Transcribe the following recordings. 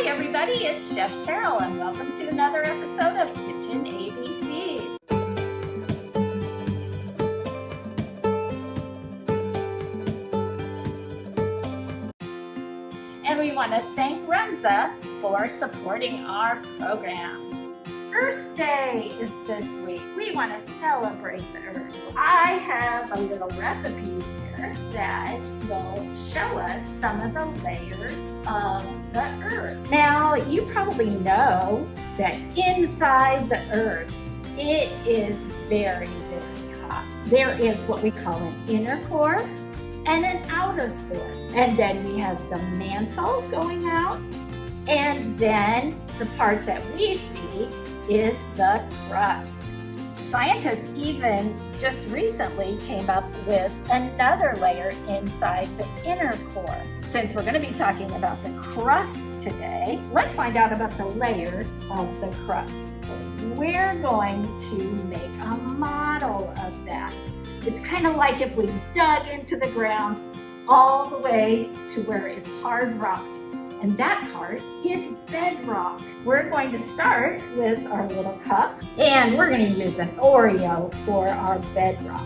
everybody, it's Chef Cheryl and welcome to another episode of Kitchen ABCs. And we want to thank Runza for supporting our program. Earth Day is this week. We want to celebrate the earth. I have a little recipe here that will show us some of the layers of the earth. Now, you probably know that inside the earth, it is very, very hot. There is what we call an inner core and an outer core. And then we have the mantle going out. And then the part that we see is the crust. Scientists even just recently came up with another layer inside the inner core. Since we're going to be talking about the crust today, let's find out about the layers of the crust. We're going to make a model of that. It's kind of like if we dug into the ground all the way to where it's hard rock. And that part is bedrock. We're going to start with our little cup, and we're going to use an Oreo for our bedrock.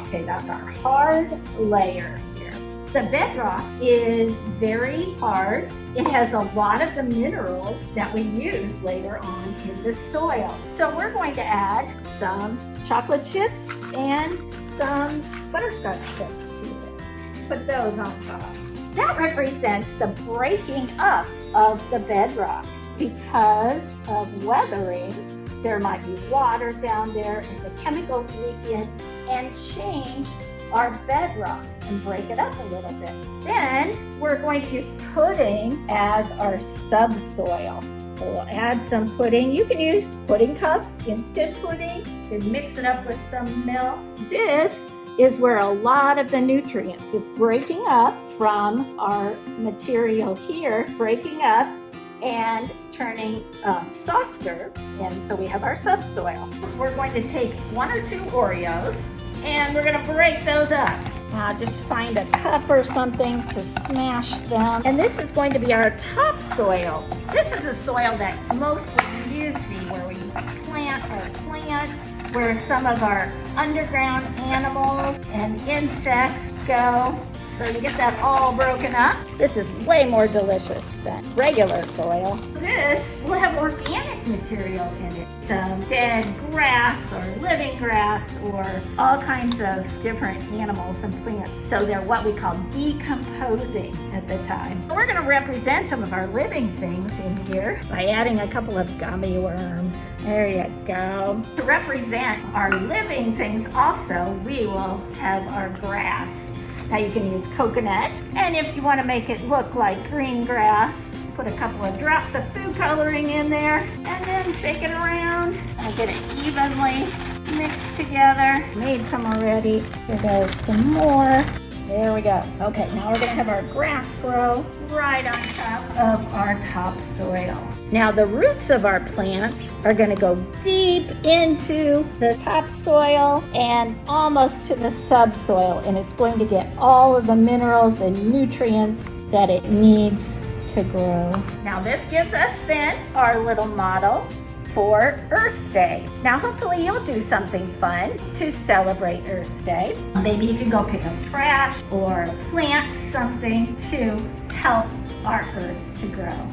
Okay, that's our hard layer here. The bedrock is very hard. It has a lot of the minerals that we use later on in the soil. So we're going to add some chocolate chips and some butterscotch chips to it. Put those on top. That represents the breaking up of the bedrock. Because of weathering, there might be water down there and the chemicals leak in and change our bedrock and break it up a little bit. Then we're going to use pudding as our subsoil. So we'll add some pudding. You can use pudding cups, instant pudding. You can mix it up with some milk. This is where a lot of the nutrients, it's breaking up from our material here, breaking up and turning softer. And so we have our subsoil. We're going to take 1 or 2 Oreos and we're going to break those up. Just find a cup or something to smash them. And this is going to be our topsoil. This is a soil that mostly you see where we plant our plants, where some of our underground animals and insects go. So you get that all broken up. This is way more delicious than regular soil. This will have organic material in it. Some dead grass or living grass or all kinds of different animals and plants. So they're what we call decomposing at the time. We're going to represent some of our living things in here by adding a couple of gummy worms. There you go. To represent our living things also, we will have our grass. Now you can use coconut, and if you want to make it look like green grass, put a couple of drops of food coloring in there, and then shake it around and get it evenly mixed together. Made some already. Here goes some more. There we go. Okay, now we're going to have our grass grow right on top of our topsoil. Now the roots of our plants are going to go deep into the topsoil and almost to the subsoil, and it's going to get all of the minerals and nutrients that it needs to grow. Now this gives us then our little model for Earth Day. Now hopefully you'll do something fun to celebrate Earth Day. Maybe you can go pick up trash or plant something to help our earth to grow.